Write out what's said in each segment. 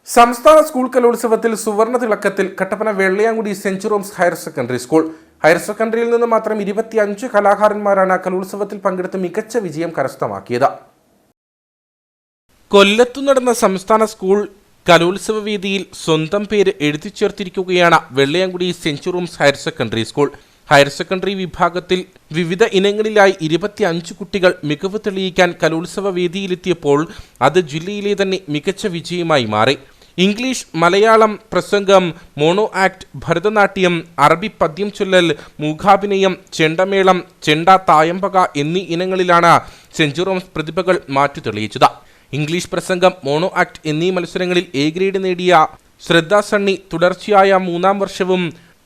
സംസ്ഥാന സ്കൂൾ കലോത്സവത്തിൽ സുവർണ തിളക്കത്തിൽ Kattappana Vellayamkudy saint George higher secondary school. Higher സെക്കൻഡറിയിൽ നിന്ന് മാത്രം 25 കലാകാരന്മാരാണ് കലോത്സവത്തിൽ പങ്കെടുത്ത് മികച്ച വിജയം കരസ്ഥമാക്കിയത്. കൊല്ലത്തു നടന്ന സംസ്ഥാന സ്കൂൾ കലോത്സവ വേദിയിൽ സ്വന്തം പേര് എഴുതിച്ചേർത്തിരിക്കുകയാണ് Vellayamkudy saint George higher secondary school. Higher secondary വിഭാഗത്തിൽ വിവിധ ഇനങ്ങളിലായി 25 കുട്ടികൾ മികവ് തെളിയിക്കാൻ കലോത്സവ വേദിയിലെത്തിയപ്പോൾ അത് ജില്ലയിലെ തന്നെ മികച്ച വിജയമായി മാറി. ഇംഗ്ലീഷ്, മലയാളം, പ്രസംഗം, മോണോ ആക്ട്, ഭരതനാട്യം, അറബി പദ്യം ചൊല്ലൽ, മൂകാഭിനയം, ചെണ്ടമേളം, ചെണ്ട, തായമ്പക എന്നീ ഇനങ്ങളിലാണ് സെന്റ് ജോർജ് പ്രതിഭകൾ മാറ്റി തെളിയിച്ചത്. ഇംഗ്ലീഷ് പ്രസംഗം, മോണോ ആക്ട് എന്നീ മത്സരങ്ങളിൽ എ ഗ്രേഡ് നേടിയ ശ്രദ്ധ സണ്ണി തുടർച്ചയായ 3-ാം വർഷവും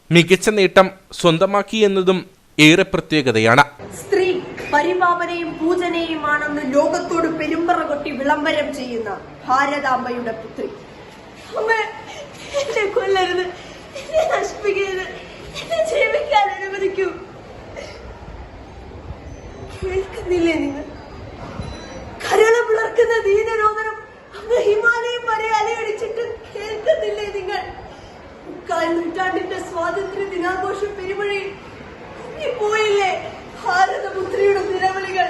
മികച്ച നേട്ടം സ്വന്തമാക്കി എന്നതും ഏറെ പ്രത്യേകതയാണ്. സ്ത്രീ പരിപാവനയും പൂജനയുമാണെന്ന് ലോകത്തോട് പെരുമ്പറ കൊട്ടി വിളംബരം ചെയ്യുന്ന ഭാരതാംബയുടെ പുത്രി. അമ്മ, എന്നെ കൊല്ലരുത്, എന്നെ നശിപ്പിക്കരുത്, എന്നെ ജീവിക്കാൻ അനുവദിക്കൂ. കേൾക്കുന്നില്ലേ നിങ്ങൾ? കരള് പിളർക്കുന്ന ദീനരോധനം അങ്ങ് ഹിമാലയം വരെ അലയടിച്ചിട്ട് കേൾക്കുന്നില്ലേ നിങ്ങൾ? നൂറ്റാണ്ടിന്റെ സ്വാതന്ത്ര്യ ദിനാഘോഷം പെരുമഴയിൽ പോയില്ലേ ഭാരതപുത്രിയുടെ നിലവിളികൾ.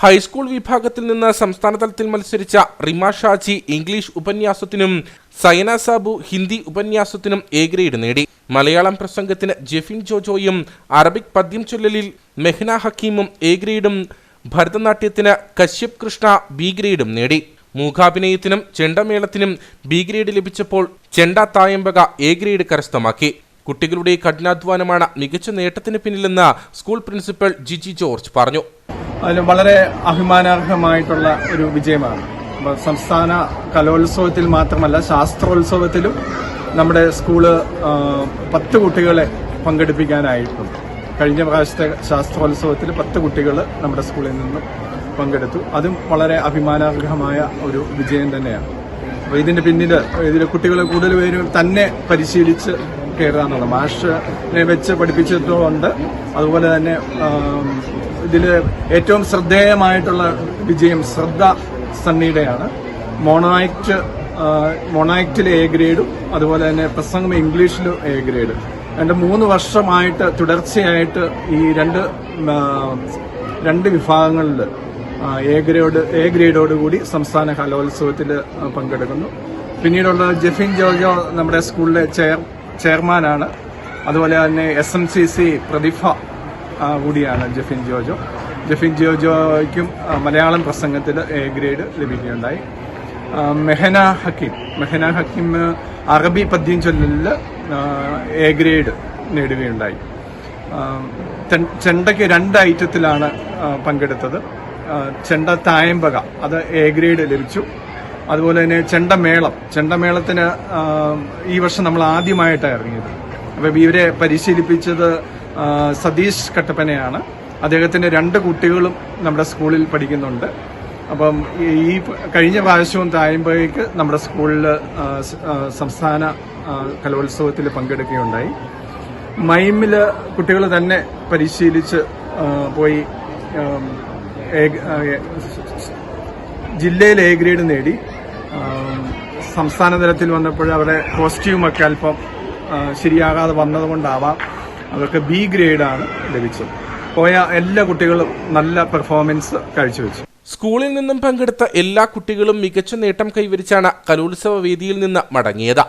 ഹൈസ്കൂൾ വിഭാഗത്തിൽ നിന്ന് സംസ്ഥാന തലത്തിൽ മത്സരിച്ച റിമ ഷാജി ഇംഗ്ലീഷ് ഉപന്യാസത്തിനും സയന സാബു ഹിന്ദി ഉപന്യാസത്തിനും എ ഗ്രേഡ് നേടി. മലയാളം പ്രസംഗത്തിന് ജെഫിൻ ജോജോയും അറബിക് പദ്യം ചൊല്ലലിൽ മെഹ്ന ഹക്കീമും എ ഗ്രേഡും ഭരതനാട്യത്തിന് കശ്യപ് കൃഷ്ണ ബി ഗ്രേഡും നേടി. മൂകാഭിനയത്തിനും ചെണ്ടമേളത്തിനും ബി ഗ്രേഡ് ലഭിച്ചപ്പോൾ ചെണ്ട, തായമ്പക എ ഗ്രേഡ് കരസ്ഥമാക്കി. കുട്ടികളുടെ കഠിനാധ്വാനമാണ് മികച്ച നേട്ടത്തിന് പിന്നിലെന്ന് സ്കൂൾ പ്രിൻസിപ്പൽ ജിജി ജോർജ് പറഞ്ഞു. അതിന് വളരെ അഭിമാനാർഹമായിട്ടുള്ള ഒരു വിജയമാണ്. സംസ്ഥാന കലോത്സവത്തിൽ മാത്രമല്ല, ശാസ്ത്രോത്സവത്തിലും നമ്മുടെ സ്കൂള് 10 കുട്ടികളെ പങ്കെടുപ്പിക്കാനായിട്ടുണ്ട്. കഴിഞ്ഞ പ്രാവശ്യത്തെ ശാസ്ത്രോത്സവത്തിൽ 10 കുട്ടികൾ നമ്മുടെ സ്കൂളിൽ നിന്നും പങ്കെടുത്തു. അതും വളരെ അഭിമാനാർഹമായ ഒരു വിജയം തന്നെയാണ്. അപ്പോൾ ഇതിന്റെ പിന്നിൽ കുട്ടികളെ കൂടുതൽ പേരും തന്നെ പരിശീലിച്ച് കയറാന്നുള്ളത് മാഷിനെ വെച്ച് പഠിപ്പിച്ചിട്ടുണ്ട്. അതുപോലെ തന്നെ ഇതിൽ ഏറ്റവും ശ്രദ്ധേയമായിട്ടുള്ള വിജയം ശ്രദ്ധ സണ്ണിയുടെയാണ്. മോണോആക്റ്റിൽ എ ഗ്രേഡും അതുപോലെ തന്നെ പ്രസംഗം ഇംഗ്ലീഷിലും എ ഗ്രേഡ്. 3 വർഷമായിട്ട് തുടർച്ചയായിട്ട് ഈ രണ്ട് വിഭാഗങ്ങളിൽ എ ഗ്രേഡോടുകൂടി സംസ്ഥാന കലോത്സവത്തിൽ പങ്കെടുക്കുന്നു. പിന്നീടുള്ള ജെഫിൻ ജോജോ നമ്മുടെ സ്കൂളിലെ ചെയർമാനാണ്. അതുപോലെ തന്നെ SMCC പ്രതിഭ കൂടിയാണ് ജെഫിൻ ജോജോയ്ക്കും മലയാളം പ്രസംഗത്തിൽ എ ഗ്രേഡ് ലഭിക്കുകയുണ്ടായി. മെഹന ഹക്കീം അറബി പദ്യം ചൊല്ലലിൽ എ ഗ്രേഡ് നേടുകയുണ്ടായി. ചെണ്ടയ്ക്ക് 2 ഐറ്റത്തിലാണ് പങ്കെടുത്തത്. ചെണ്ട തായമ്പക അത് എ ഗ്രേഡ് ലഭിച്ചു. അതുപോലെ തന്നെ ചെണ്ടമേളത്തിന് ഈ വർഷം നമ്മൾ ആദ്യമായിട്ടാണ് ഇറങ്ങിയത്. അപ്പം ഇവരെ പരിശീലിപ്പിച്ചത് സതീഷ് കട്ടപ്പനയാണ്. അദ്ദേഹത്തിന്റെ 2 കുട്ടികളും നമ്മുടെ സ്കൂളിൽ പഠിക്കുന്നുണ്ട്. അപ്പം ഈ കഴിഞ്ഞ പ്രാവശ്യവും തായമ്പകയ്ക്ക് നമ്മുടെ സ്കൂളിൽ സംസ്ഥാന കലോത്സവത്തിൽ പങ്കെടുക്കുകയുണ്ടായി. മൈമില് കുട്ടികൾ തന്നെ പരിശീലിച്ച് പോയി ജില്ലയിൽ എ ഗ്രേഡ് നേടി. സംസ്ഥാന തലത്തിൽ വന്നപ്പോൾ അവരുടെ കോസ്റ്റ്യൂമൊക്കെ അല്പം ശരിയാകാതെ വന്നതുകൊണ്ടാവാം അവർക്ക് ബി ഗ്രേഡാണ് ലഭിച്ചത്. പോയ എല്ലാ കുട്ടികളും നല്ല പെർഫോമൻസ് കാഴ്ചവെച്ചു. സ്കൂളിൽ നിന്നും പങ്കെടുത്ത എല്ലാ കുട്ടികളും മികച്ച നേട്ടം കൈവരിച്ചാണ് കലോത്സവ വേദിയിൽ നിന്ന് മടങ്ങിയത്.